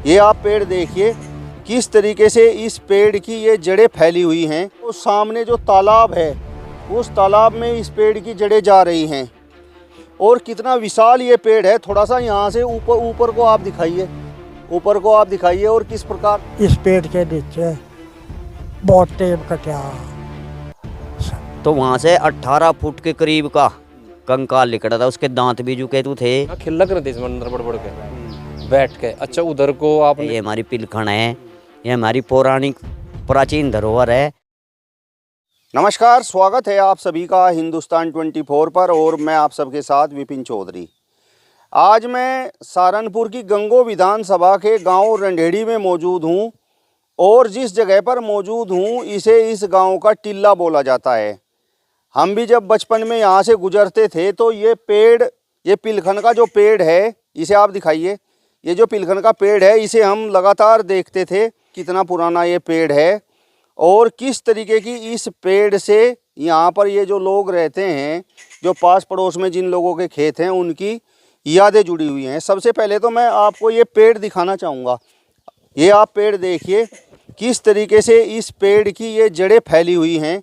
ये आप पेड़ देखिए किस तरीके से इस पेड़ की ये जड़ें फैली हुई हैं। तो सामने जो तालाब है उस तालाब में इस पेड़ की जड़ें जा रही हैं और कितना विशाल ये पेड़ है। थोड़ा सा यहाँ से ऊपर को आप दिखाइए, ऊपर को आप दिखाइए और किस प्रकार इस पेड़ के नीचे बहुत टेम कटा। तो वहाँ से 18 फुट के करीब का कंकाल निकला था, उसके दांत भी जुकेतु थे। खिल्ला कर थे इसमें अंदर बड़ बड़ के बैठ के। अच्छा उधर को आप ये हमारी पिलखन है, ये हमारी पौराणिक प्राचीन धरोहर है। नमस्कार, स्वागत है आप सभी का हिंदुस्तान 24 पर और मैं आप सबके साथ विपिन चौधरी। आज मैं सहारनपुर की गंगो विधानसभा के गांव रंढेड़ी में मौजूद हूं और जिस जगह पर मौजूद हूं इसे इस गांव का टिल्ला बोला जाता है। हम भी जब बचपन में यहां से गुजरते थे तो ये पेड़, ये पिलखन का जो पेड़ है, इसे आप दिखाइए। ये जो पिलखन का पेड़ है इसे हम लगातार देखते थे, कितना पुराना ये पेड़ है और किस तरीके की इस पेड़ से यहाँ पर ये जो लोग रहते हैं, जो पास पड़ोस में जिन लोगों के खेत हैं, उनकी यादें जुड़ी हुई हैं। सबसे पहले तो मैं आपको ये पेड़ दिखाना चाहूँगा। ये आप पेड़ देखिए किस तरीके से इस पेड़ की ये जड़ें फैली हुई हैं।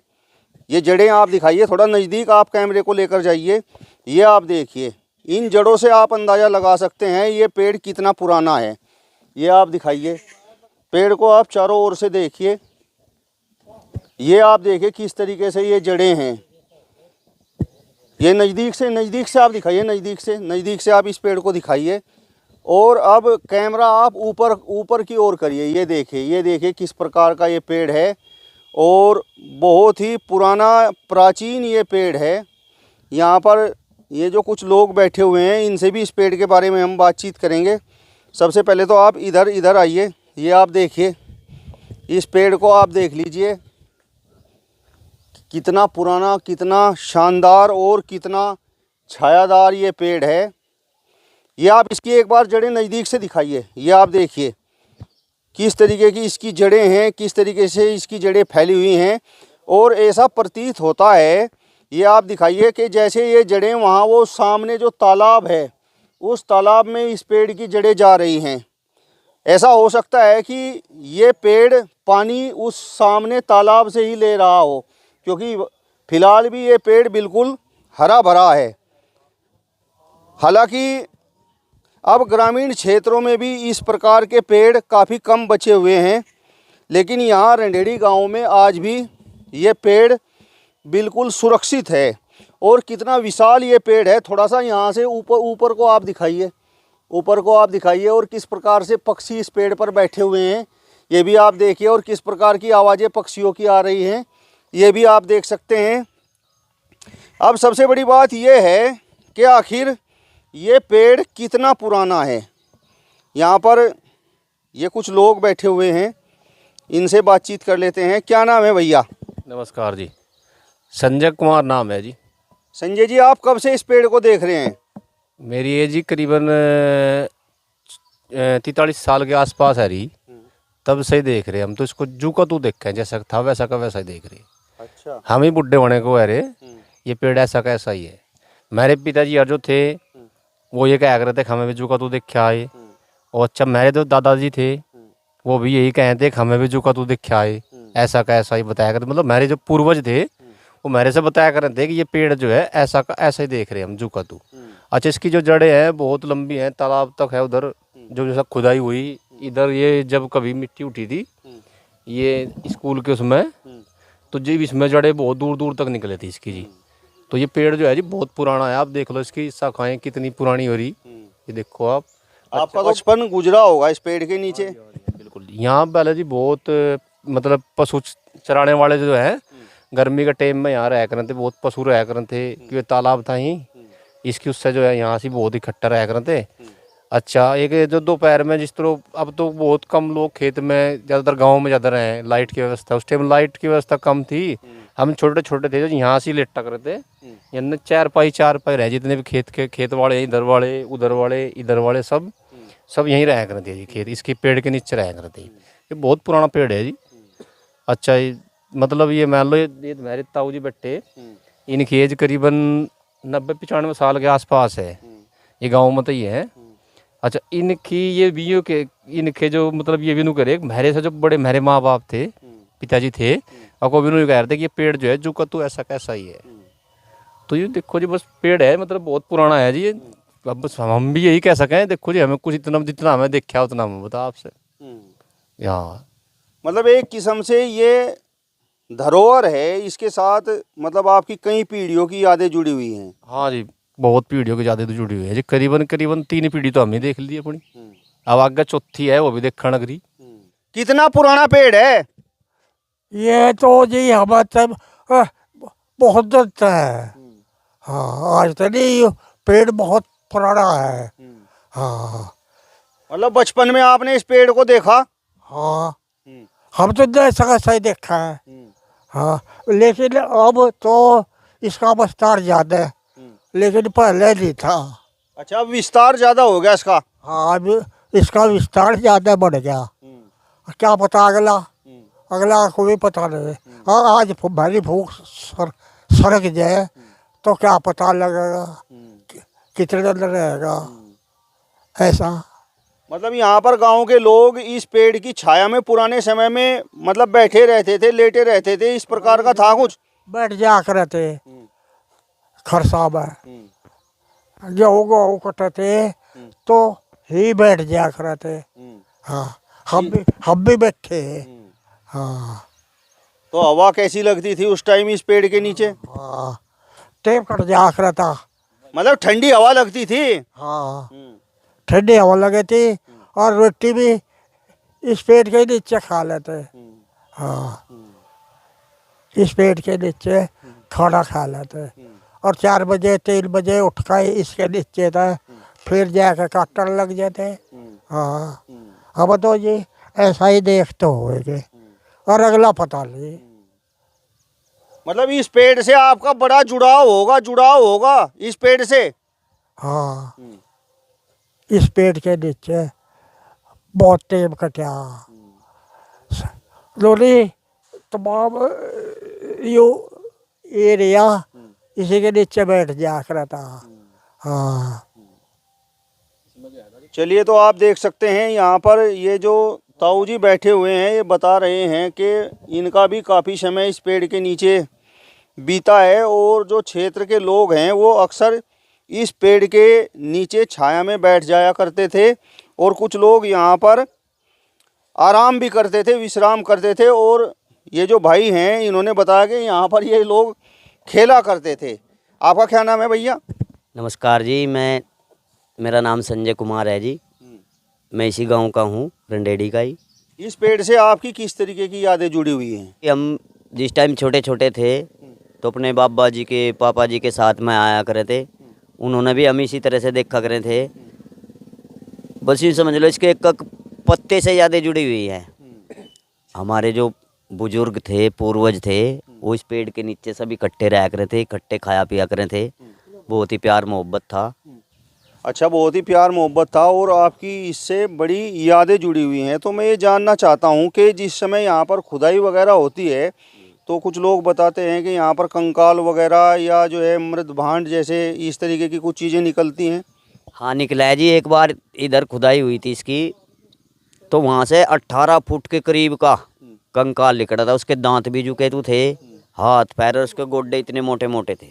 ये जड़ें आप दिखाइए, थोड़ा नज़दीक आप कैमरे को लेकर जाइए। ये आप देखिए, इन जड़ों से आप अंदाज़ा लगा सकते हैं ये पेड़ कितना पुराना है। ये आप दिखाइए, पेड़ को आप चारों ओर से देखिए। ये आप देखिए किस तरीके से ये जड़ें हैं। ये नज़दीक से आप दिखाइए, नज़दीक से आप इस पेड़ को दिखाइए और अब कैमरा आप ऊपर की ओर करिए। ये देखिए किस प्रकार का ये पेड़ है और बहुत ही पुराना प्राचीन ये पेड़ है। यहाँ पर ये जो कुछ लोग बैठे हुए हैं इनसे भी इस पेड़ के बारे में हम बातचीत करेंगे। सबसे पहले तो आप इधर आइए। ये आप देखिए, इस पेड़ को आप देख लीजिए, कितना पुराना, कितना शानदार और कितना छायादार ये पेड़ है। ये आप इसकी एक बार जड़ें नज़दीक से दिखाइए। ये आप देखिए किस तरीके की इसकी जड़ें हैं, किस तरीके से इसकी जड़ें फैली हुई हैं और ऐसा प्रतीत होता है, ये आप दिखाइए कि जैसे ये जड़ें वहाँ वो सामने जो तालाब है उस तालाब में इस पेड़ की जड़ें जा रही हैं। ऐसा हो सकता है कि ये पेड़ पानी उस सामने तालाब से ही ले रहा हो, क्योंकि फ़िलहाल भी ये पेड़ बिल्कुल हरा भरा है। हालांकि अब ग्रामीण क्षेत्रों में भी इस प्रकार के पेड़ काफ़ी कम बचे हुए हैं, लेकिन यहाँ रंढेड़ी गांव में आज भी ये पेड़ बिल्कुल सुरक्षित है और कितना विशाल ये पेड़ है। थोड़ा सा यहाँ से ऊपर को आप दिखाइए, और किस प्रकार से पक्षी इस पेड़ पर बैठे हुए हैं ये भी आप देखिए और किस प्रकार की आवाज़ें पक्षियों की आ रही हैं ये भी आप देख सकते हैं। अब सबसे बड़ी बात यह है कि आखिर ये पेड़ कितना पुराना है। यहाँ पर ये कुछ लोग बैठे हुए हैं, इनसे बातचीत कर लेते हैं। क्या नाम है भैया? नमस्कार जी, संजय कुमार नाम है जी। संजय जी, आप कब से इस पेड़ को देख रहे हैं? मेरी एज जी करीबन 43 साल के आसपास है रही, तब से ही देख रहे हम। तो इसको जू का तू देखे जैसा था वैसा का वैसा ही देख रहे। अच्छा, हम ही बुढ़े होने को अरे ये पेड़ ऐसा का ऐसा ही है। मेरे पिताजी यार जो थे वो ये कहा करते थे हमें भी जू का तू देख आए। और अच्छा मेरे जो दादाजी थे वो भी यही कहते थे हमें भी जू का तू देख आए, ऐसा का ऐसा ही बताया करते। मतलब मेरे जो पूर्वज थे वो मेरे से बताया करते थे कि ये पेड़ जो है ऐसा का ऐसा ही देख रहे हम, जू का तू। अच्छा, इसकी जो जड़ें हैं बहुत लंबी हैं, तालाब तक है उधर जो जैसा खुदाई हुई। इधर ये जब कभी मिट्टी उठी थी ये स्कूल के उसमें, तो जी इसमें जड़ें बहुत दूर दूर तक निकले थी इसकी जी। तो ये पेड़ जो है जी बहुत पुराना है। आप देख लो इसकी शाखाएं कितनी पुरानी हो रही, ये देखो आप। आपका बचपन गुजरा होगा इस पेड़ के नीचे। बिल्कुल, यहाँ पहले जी बहुत मतलब पशु चराने वाले जो है गर्मी के टाइम में यहाँ रहा करते थे, बहुत पशु रहा करते थे क्योंकि तालाब था ही इसकी, उससे जो है यहाँ से बहुत इकट्ठा रहा करते थे। अच्छा, एक जो दोपहर में जिस तरह अब तो बहुत कम लोग खेत में, ज़्यादातर गांव में ज़्यादा रहे, लाइट की व्यवस्था उस टाइम लाइट की व्यवस्था कम थी। हम छोटे छोटे थे जो यहाँ से लेटा करते, यानी चार पाई रहे जितने भी खेत वाले, इधर वाले उधर वाले इधर वाले सब यहीं रहा करते जी। खेत इसके पेड़ के नीचे रहा करते। ये बहुत पुराना पेड़ है जी। अच्छा, मतलब ये मान लो ये मेरे ताऊ जी बैठे, इनकी एज करीबन 90-95 साल के आसपास है। ये गाँव में तो ये है। अच्छा, इनकी ये बीओ के इनके जो मतलब ये बिनु करे मेरे से जो बड़े मेरे माँ बाप थे, पिताजी थे, और को बिनु कह रहे थे कि ये पेड़ जो है जो का तू ऐसा कैसा ही है। तो ये देखो जी, बस पेड़ है, मतलब बहुत पुराना है जी ये। अब बस हम भी यही कह सकें, देखो जी हमें कुछ इतना जितना हमें देखा उतना मैं बता आपसे। यहाँ मतलब एक किस्म से ये धरोहर है, इसके साथ मतलब आपकी कई पीढ़ियों की यादें जुड़ी हुई हैं। हाँ जी, बहुत पीढ़ियों की ज्यादा तो जुड़ी हुई है जी, करीबन करीबन 3 पीढ़ी तो हमने देख ली अपनी। अब आगे चौथी है, वो भी देखा नगरी। कितना पुराना पेड़ है? ये तो जी हमारे तब बहुत दिन से है। हाँ, आज तो नहीं, ये पेड़ बहुत पुराना है। हाँ मतलब बचपन में आपने इस पेड़ को देखा? हाँ, हम तो जैसा सही देखा है। हाँ, लेकिन अब तो इसका विस्तार ज़्यादा है, लेकिन पहले नहीं था। अच्छा, अब विस्तार ज्यादा हो गया इसका। हाँ, अब इसका विस्तार ज़्यादा बढ़ गया। क्या पता अगला अगला को भी पता नहीं। हाँ, आज भारी भूख सड़क जाए तो क्या पता लगेगा कितने दिन रहेगा ऐसा। मतलब यहाँ पर गांव के लोग इस पेड़ की छाया में पुराने समय में मतलब बैठे रहते थे, लेटे रहते थे, इस प्रकार का था कुछ? बैठ जा कर थे खरसा में, गेहूँ कटे थे तो ही बैठ जा कर थे। हाँ, हम भी बैठे। हाँ तो हवा कैसी लगती थी उस टाइम इस पेड़ के नीचे? हाँ, टेप कट जा कर था। मतलब ठंडी हवा लगती थी। हाँ, ठंडी हवा लगी थी और रोटी भी इस पेड़ के नीचे खा लेते। हाँ, इस पेड़ के नीचे खाना खा लेते और 4 बजे 3 बजे उठ कर इसके नीचे था, फिर जाकर काटने लग जाते। हाँ, अब तो जी ऐसा ही देखते होंगे और अगला पता नहीं। मतलब इस पेड़ से आपका बड़ा जुड़ाव होगा इस पेड़ से। हाँ, इस पेड़ के नीचे बहुत टेम कटा लोनी तमाम यो एरिया इसी के नीचे बैठ जा कर था। हाँ, चलिए, तो आप देख सकते हैं यहाँ पर ये जो ताऊ जी बैठे हुए हैं, ये बता रहे हैं कि इनका भी काफ़ी समय इस पेड़ के नीचे बीता है और जो क्षेत्र के लोग हैं वो अक्सर इस पेड़ के नीचे छाया में बैठ जाया करते थे और कुछ लोग यहाँ पर आराम भी करते थे, विश्राम करते थे। और ये जो भाई हैं इन्होंने बताया कि यहाँ पर ये लोग खेला करते थे। आपका क्या नाम है भैया? नमस्कार जी, मेरा नाम संजय कुमार है जी। मैं इसी गांव का हूँ, रंडेड़ी का ही। इस पेड़ से आपकी किस तरीके की यादें जुड़ी हुई हैं? कि हम जिस टाइम छोटे छोटे थे तो अपने बाबा जी के पापा जी के साथ में आया करे थे, उन्होंने भी हम इसी तरह से देखा करे थे। बस यूँ समझ लो इसके एक एक पत्ते से यादें जुड़ी हुई हैं। हमारे जो बुजुर्ग थे, पूर्वज थे, वो इस पेड़ के नीचे सब इकट्ठे रहा करे थे, इकट्ठे खाया पिया करे थे। बहुत ही प्यार मोहब्बत था। अच्छा, बहुत ही प्यार मोहब्बत था और आपकी इससे बड़ी यादें जुड़ी हुई हैं। तो मैं ये जानना चाहता हूँ कि जिस समय यहाँ पर खुदाई वगैरह होती है तो कुछ लोग बताते हैं कि यहाँ पर कंकाल वगैरह या जो है मृत भांड जैसे इस तरीके की कुछ चीज़ें निकलती हैं। हाँ, निकला है जी। एक बार इधर खुदाई हुई थी इसकी, तो वहाँ से 18 फुट के करीब का कंकाल निकला था। उसके दांत भी जुकेतु थे, हाथ पैर और उसके गोड्डे इतने मोटे मोटे थे।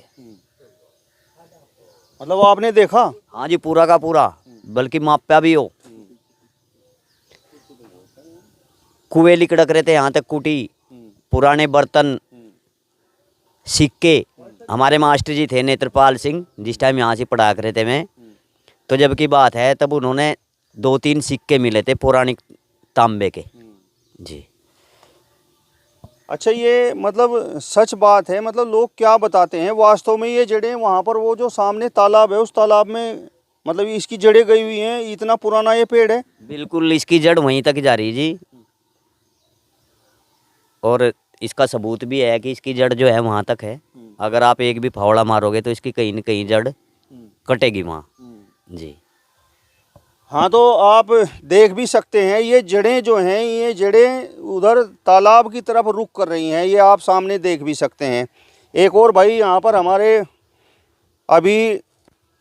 मतलब आपने देखा? हाँ जी, पूरा का पूरा, बल्कि मापा भी हो। कुएं लिकड़क रहे थे यहाँ तक, कुटी, पुराने बर्तन, सिक्के। हमारे मास्टर जी थे नेत्रपाल सिंह, जिस टाइम यहाँ से पढ़ा करे थे मैं, तो जब की बात है तब उन्होंने 2-3 सिक्के मिले थे पौराणिक तांबे के जी। अच्छा, ये मतलब सच बात है? मतलब लोग क्या बताते हैं वास्तव में ये जड़ें वहाँ पर, वो जो सामने तालाब है उस तालाब में मतलब इसकी जड़ें गई हुई हैं? इतना पुराना ये पेड़ है? बिल्कुल, इसकी जड़ वहीं तक जा रही जी। और इसका सबूत भी है कि इसकी जड़ जो है वहाँ तक है। अगर आप एक भी फावड़ा मारोगे तो इसकी कहीं न कहीं जड़ कटेगी वहाँ जी। हाँ, तो आप देख भी सकते हैं ये जड़ें जो हैं, ये जड़ें उधर तालाब की तरफ रुख कर रही हैं, ये आप सामने देख भी सकते हैं। एक और भाई यहाँ पर हमारे अभी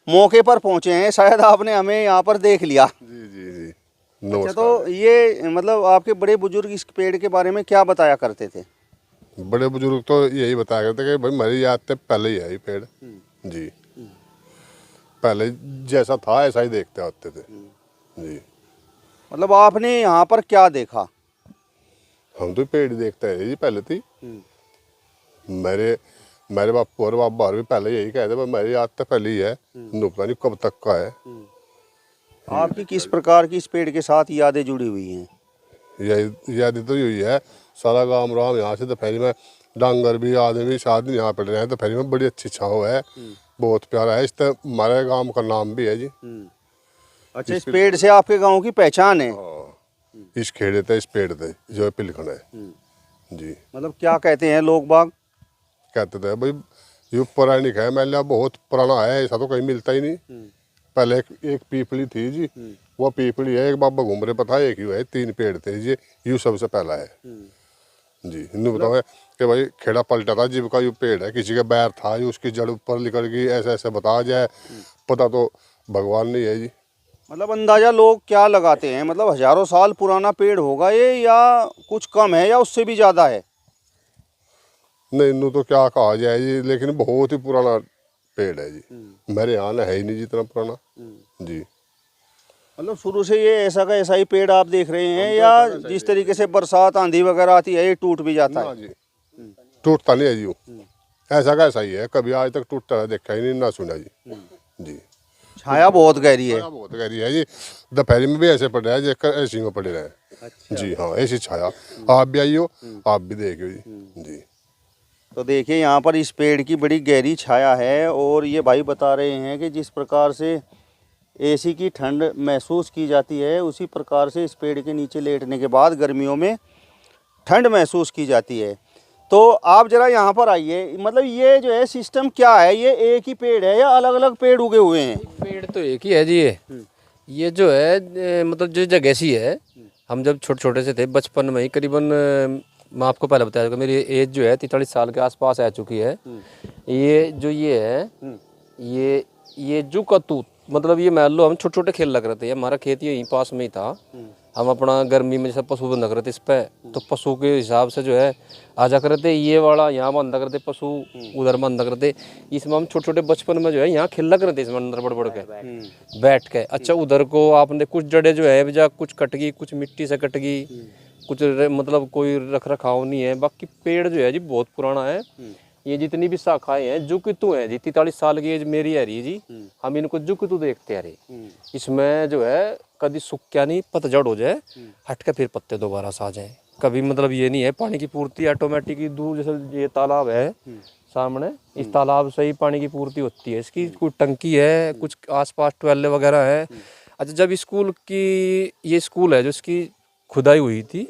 मौके पर पहुंचे हैं, शायद आपने हमें यहाँ पर देख लिया। जी जी जी अच्छा, नमस्कार। तो ये मतलब आपके बड़े बुजुर्ग इस पेड़ के बारे में क्या बताया करते थे? बड़े बुजुर्ग तो यही बताया करते कि भाई मेरी याद से पहले ही है ये पेड़। जी पहले जैसा था ऐसा ही देखते आते थे। जी मतलब आपने यहाँ पर क्या देखा? हम तो पेड़ ही देखते हैं जी पहले थी। मेरे बापू और बाबा भी पहले यही कहते भाई मेरी याद तो पहले ही है, नु पता नहीं कब तक का है। आपकी किस प्रकार की इस पेड़ के साथ यादें जुड़ी हुई हैं? यही याद तो यही है, सारा गाँव राम यहाँ से दोपहरी में डांगर भी आदमी भी शादी यहाँ पड़ रहे हैं, दोपहरी में बड़ी अच्छी छाँव है, बहुत प्यारा है। इस तरह हमारे गांव का नाम भी है जी। अच्छा, इस पेड़ से आपके गांव की पहचान है? इस खेड़े थे, इस पेड़ थे जो पिलखन है। जी मतलब क्या कहते हैं लोग बाग? कहते थे भाई ये पौराणिक है, मैंने बहुत पुराना है, ऐसा तो कहीं मिलता ही नहीं। पहले एक पीपली थी जी, वो पीपली है, एक बाबा घूम रहे पता है, एक यू है, 3 पेड़ थे जी, यू सबसे पहला है। जी इन्हों बताओ कि भाई खेड़ा पलटा था जीव का यू पेड़ है, किसी का बैर था यू उसकी जड़ ऊपर निकल गई, ऐसा ऐसा बता जाए, पता तो भगवान नहीं है जी। मतलब अंदाजा लोग क्या लगाते हैं, मतलब हजारों साल पुराना पेड़ होगा ये, या कुछ कम है या उससे भी ज़्यादा है? नहीं इन्हों तो क्या कहा जाए जी, लेकिन बहुत ही पुराना पेड़ है जी, मेरे यहाँ है ही नहीं जितना पुराना। जी मतलब शुरू से ये ऐसा का ऐसा ही पेड़ आप देख रहे हैं, या जिस तरीके से बरसात आंधी वगैरह आती है ये टूट भी जाता ना है? जी टूटता नहीं है जी, ऐसा का ऐसा ही है, कभी आज तक टूटता है देखा ही नहीं ना सुना जी। जी छाया बहुत गहरी है। छाया बहुत गहरी है जी, दोपहरी में भी ऐसे पड़ रहा है जेकर ऐसी में पड़े रहे। अच्छा। जी हाँ ऐसी छाया, आप भी आइयो आप भी देखियो जी। जी तो देखिए यहाँ पर इस पेड़ की बड़ी गहरी छाया है, और ये भाई बता रहे हैं कि जिस प्रकार से एसी की ठंड महसूस की जाती है उसी प्रकार से इस पेड़ के नीचे लेटने के बाद गर्मियों में ठंड महसूस की जाती है। तो आप जरा यहाँ पर आइए, मतलब ये जो है सिस्टम क्या है, ये एक ही पेड़ है या अलग अलग पेड़ उगे हुए हैं? पेड़ तो एक ही है जी। ये जो है मतलब जो जगह सी है, हम जब छोटे छोटे से थे बचपन में ही करीबन, मैं आपको पहले बताया मेरी एज जो है 43 साल के आसपास आ चुकी है। ये जो ये है ये जो कतूत, मतलब ये मान लो हम छोटे छोटे खेल लग रहे थे, हमारा खेत यहीं पास में ही था, हम अपना गर्मी में जैसे पशु बंधा करते इस पे, तो पशु के हिसाब से जो है आजा करते, ये वाला यहाँ बंधा करते पशु, उधर बंधा करते, इसमें हम छोटे छोटे बचपन में जो है यहाँ खेल करते इसमें अंदर बढ़ बढ़ के बैठ के। अच्छा उधर को आपने कुछ जड़े जो है जा कुछ कट गई, कुछ मिट्टी से कट गई, कुछ मतलब कोई रख रखाव नहीं है। बाकी पेड़ जो है जी बहुत पुराना है, ये जितनी भी शाखाएं हैं जुकितु हैं जी, 43 साल की एज मेरी है रही जी, हम इनको जुकितु देखते हैं रही। इसमें जो है कभी सूख क्या नहीं, पतझड़ हो जाए हट के फिर पत्ते दोबारा सा आ जाए, कभी मतलब ये नहीं है। पानी की पूर्ति ऑटोमेटिक दूर, जैसे ये तालाब है सामने, इस तालाब से ही पानी की पूर्ति होती है, इसकी कुछ टंकी है, कुछ आसपास ट्वेल्व वगैरह है। अच्छा जब स्कूल की, ये स्कूल है जो इसकी खुदाई हुई थी,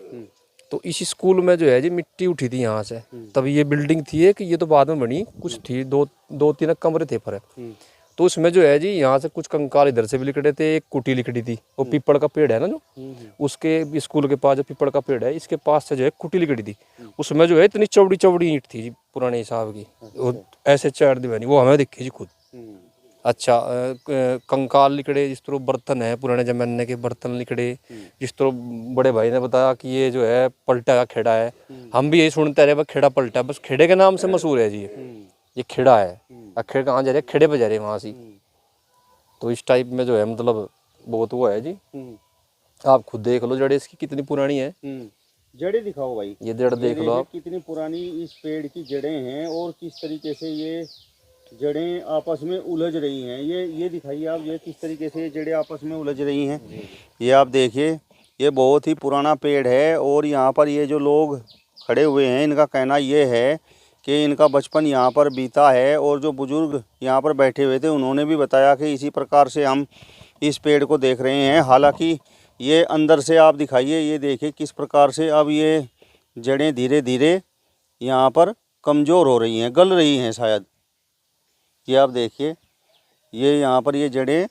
तो इस स्कूल में जो है जी मिट्टी उठी थी यहाँ से, तब ये बिल्डिंग थी एक, ये तो बाद में बनी, कुछ थी दो तीन कमरे थे पर, तो उसमें जो है जी यहाँ से कुछ कंकाल इधर से भी लिखड़े थे, एक कुटी लिखड़ी थी, वो पीपल का पेड़ है ना जो, उसके स्कूल के पास जो पीपल का पेड़ है इसके पास से जो है कुटी लिखड़ी थी, उसमें जो है इतनी चौड़ी चौड़ी ईंट थी जी पुराने हिसाब की, वो ऐसे 4 दीवानी, वो हमें दिखी जी खुद। अच्छा कंकाल लिखड़े, जिस तरह बर्तन है पुराने जमाने के बर्तन लिखड़े, जिस तरह बड़े भाई ने बताया कि ये जो है पलटा का खेड़ा है, हम भी यही सुनते रहे, बस खेड़ा पलटा, बस खेड़े के नाम से मशहूर है जी ये खेड़ा है। अखेड़ कहाँ जा रहे, खेड़े पे जा रहे वहाँ से, तो इस टाइप में जो है मतलब बहुत वो है जी। आप खुद देख लो जड़े इसकी कितनी पुरानी है, जड़ें दिखाओ भाई, ये जड़ देख लो आप कितनी पुरानी इस पेड़ की जड़ें हैं, और किस तरीके से ये जड़ें आपस में उलझ रही हैं। ये दिखाइए आप, ये किस तरीके से ये जड़ें आपस में उलझ रही हैं। ये आप देखिए, ये बहुत ही पुराना पेड़ है, और यहाँ पर ये जो लोग खड़े हुए हैं इनका कहना ये है कि इनका बचपन यहाँ पर बीता है, और जो बुजुर्ग यहाँ पर बैठे हुए थे उन्होंने भी बताया कि इसी प्रकार से हम इस पेड़ को देख रहे हैं। हालांकि ये अंदर से आप दिखाइए, ये देखिए किस प्रकार से अब ये जड़ें धीरे धीरे यहाँ पर कमज़ोर हो रही हैं, गल रही हैं शायद। ये आप देखिए, ये यहाँ पर ये जड़ें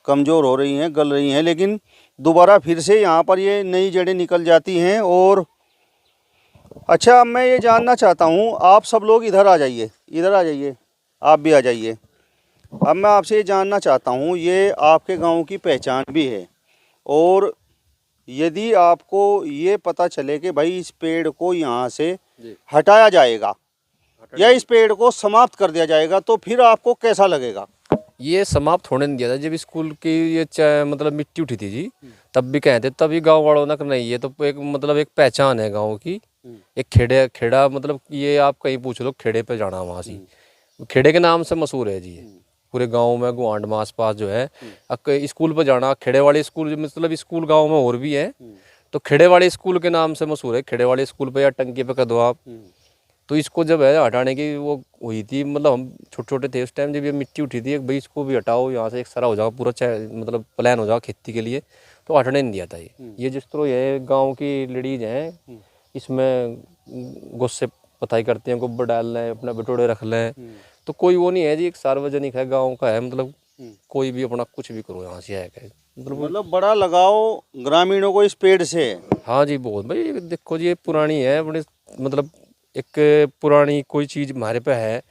कमज़ोर हो रही हैं, गल रही हैं, लेकिन दोबारा फिर से यहाँ पर ये नई जड़ें निकल जाती हैं। और अच्छा, अब मैं ये जानना चाहता हूँ, आप सब लोग इधर आ जाइए, इधर आ जाइए, आप भी आ जाइए। अब मैं आपसे ये जानना चाहता हूँ, ये आपके गांव की पहचान भी है, और यदि आपको ये पता चले कि भाई इस पेड़ को यहाँ से हटाया जाएगा या इस पेड़ को समाप्त कर दिया जाएगा, तो फिर आपको कैसा लगेगा? ये समाप्त होने नहीं दिया था। जब स्कूल की ये मतलब मिट्टी उठी थी जी, तब भी कहते, तभी गांव वालों ने नहीं, ये तो एक मतलब एक पहचान है गांव की, एक खेड़ा मतलब ये आप कहीं पूछ लो, खेड़े पे जाना वहाँ से, खेड़े के नाम से मशहूर है जी। पूरे गांव में गुआंड में आसपास जो है, स्कूल पर जाना, खेड़े वाले स्कूल, मतलब स्कूल गांव में और भी है, तो खेड़े वाले स्कूल के नाम से मशहूर है। खेड़े वाले स्कूल पे या टंकी पे कर दो आप। तो इसको जब है हटाने की वो हुई थी, मतलब हम छोटे छोटे थे उस टाइम, जब ये मिट्टी उठी थी, भाई इसको भी हटाओ यहाँ से, एक सारा हो जाओ पूरा, मतलब प्लान हो जाओ खेती के लिए, तो हटने नहीं दिया था ये जिस तरह ये गाँव की लेडीज हैं, इसमें गुस्से पताई करते हैं, गोबर डाल लें, अपना बटोड़े रख लें, तो कोई वो नहीं है जी, एक सार्वजनिक है, गाँव का है, मतलब कोई भी अपना कुछ भी करो यहाँ से है, मतलब बड़ा लगाव ग्रामीणों को इस पेड़ से है। हाँ जी बहुत भाई। ये देखो जी, ये पुरानी है अपने, मतलब एक पुरानी कोई चीज़ हमारे पे है,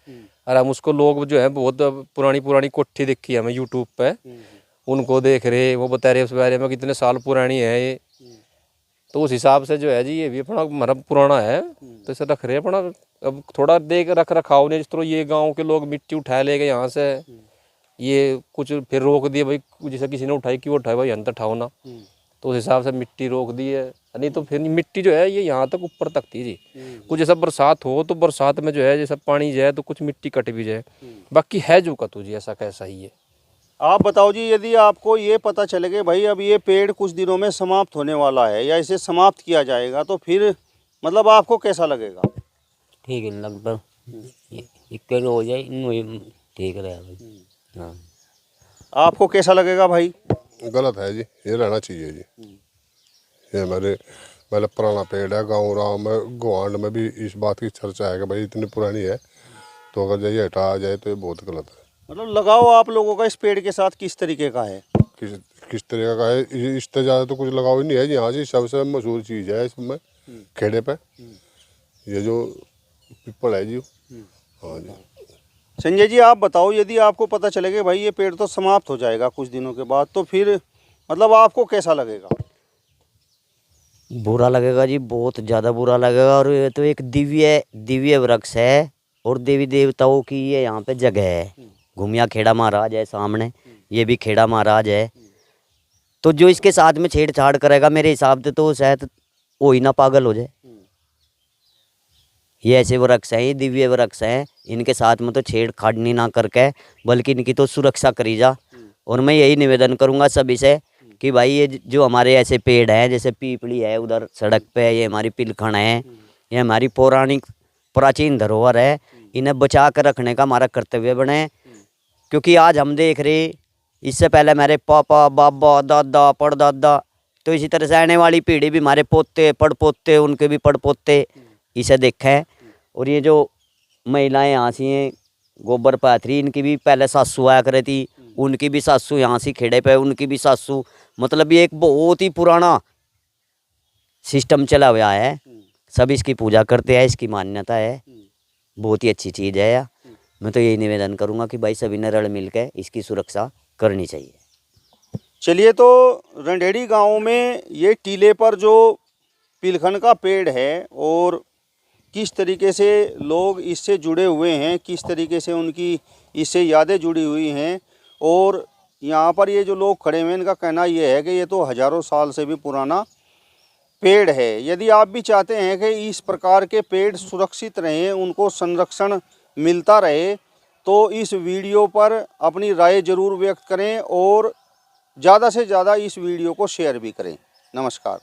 और हम उसको, लोग जो है बहुत पुरानी पुरानी कोठी देखी है हमें यूट्यूब पे, उनको देख रहे, वो बता रहे उस बारे में कितने साल पुरानी है ये, तो उस हिसाब से जो है जी ये भी अपना हमारा पुराना है, तो इसे रख रहे अपना। अब थोड़ा देख रख रखाव ने, जिस तरह ये गाँव के लोग मिट्टी उठा ले गए यहाँ से, ये कुछ फिर रोक दिए भाई, जैसे किसी ने उठाई, क्यों उठाए भाई, अंत उठाओ ना, तो उस हिसाब से मिट्टी रोक दी है। नहीं तो फिर मिट्टी जो है ये यहाँ तक ऊपर तक थी जी। कुछ जैसा बरसात हो तो बरसात में जो है जैसा पानी जाए तो कुछ मिट्टी कट भी जाए, बाकी है जो कतू जी ऐसा कैसा ही है। आप बताओ जी, यदि आपको ये पता चले कि भाई अब ये पेड़ कुछ दिनों में समाप्त होने वाला है या इसे समाप्त किया जाएगा, तो फिर मतलब आपको कैसा लगेगा? ठीक है, लगभग एक हो जाए ठीक रहेगा भाई। हाँ, आपको कैसा लगेगा भाई? गलत है जी, ये रहना चाहिए जी। ये हमारे मतलब पुराना पेड़ है, गाँव में गुआंड में भी इस बात की चर्चा है कि भाई इतनी पुरानी है, तो अगर ये हटाया जाए तो ये बहुत गलत है। मतलब लगाव आप लोगों का इस पेड़ के साथ किस तरीके का है? किस तरह का है, इससे ज़्यादा तो कुछ लगाव ही नहीं है जी। यहाँ जी सबसे मशहूर चीज़ है इसमें खेड़े पे ये जो पीपल है जी। हाँ जी। संजय जी, आप बताओ, यदि आपको पता चले कि भाई ये पेड़ तो समाप्त हो जाएगा कुछ दिनों के बाद, तो फिर मतलब आपको कैसा लगेगा? बुरा लगेगा जी, बहुत ज़्यादा बुरा लगेगा। और ये तो एक दिव्य दिव्य वृक्ष है, और देवी देवताओं की ये यहाँ पे जगह है। घुमिया खेड़ा महाराज है सामने, ये भी खेड़ा महाराज है, तो जो इसके साथ में छेड़छाड़ करेगा मेरे हिसाब से तो शायद वो ही ना पागल हो जाए। ये ऐसे वृक्ष हैं, ये दिव्य वृक्ष हैं, इनके साथ में तो छेड़खानी ना करके बल्कि इनकी तो सुरक्षा करी जा। और मैं यही निवेदन करूँगा सभी से कि भाई ये जो हमारे ऐसे पेड़ हैं, जैसे पीपली है उधर सड़क पे, ये हमारी पिलखण है, ये हमारी पौराणिक प्राचीन धरोहर है, इन्हें बचा कर रखने का हमारा कर्तव्य बने। क्योंकि आज हम देख रहे, इससे पहले हमारे पापा, बाबा, दादा, परदादा, तो इसी तरह से आने वाली पीढ़ी भी, हमारे पोते, पड़पोते, उनके भी पड़पोते इसे देखें। और ये जो महिलाएं यहाँ सी हैं, गोबर पाथरी, इनकी भी पहले सासू आया करे थी, उनकी भी सासू यहाँ सी खेड़े पे, उनकी भी सासू, मतलब ये एक बहुत ही पुराना सिस्टम चला हुआ है। सब इसकी पूजा करते हैं, इसकी मान्यता है, बहुत ही अच्छी चीज़ है यह। मैं तो यही निवेदन करूँगा कि भाई सभी ने रल मिल के इसकी सुरक्षा करनी चाहिए। चलिए, तो रंडेड़ी गांव में ये टीले पर जो पिलखन का पेड़ है, और किस तरीके से लोग इससे जुड़े हुए हैं, किस तरीके से उनकी इससे यादें जुड़ी हुई हैं, और यहाँ पर ये जो लोग खड़े हुए हैं, इनका कहना ये है कि ये तो हज़ारों साल से भी पुराना पेड़ है। यदि आप भी चाहते हैं कि इस प्रकार के पेड़ सुरक्षित रहें, उनको संरक्षण मिलता रहे, तो इस वीडियो पर अपनी राय ज़रूर व्यक्त करें और ज़्यादा से ज़्यादा इस वीडियो को शेयर भी करें। नमस्कार।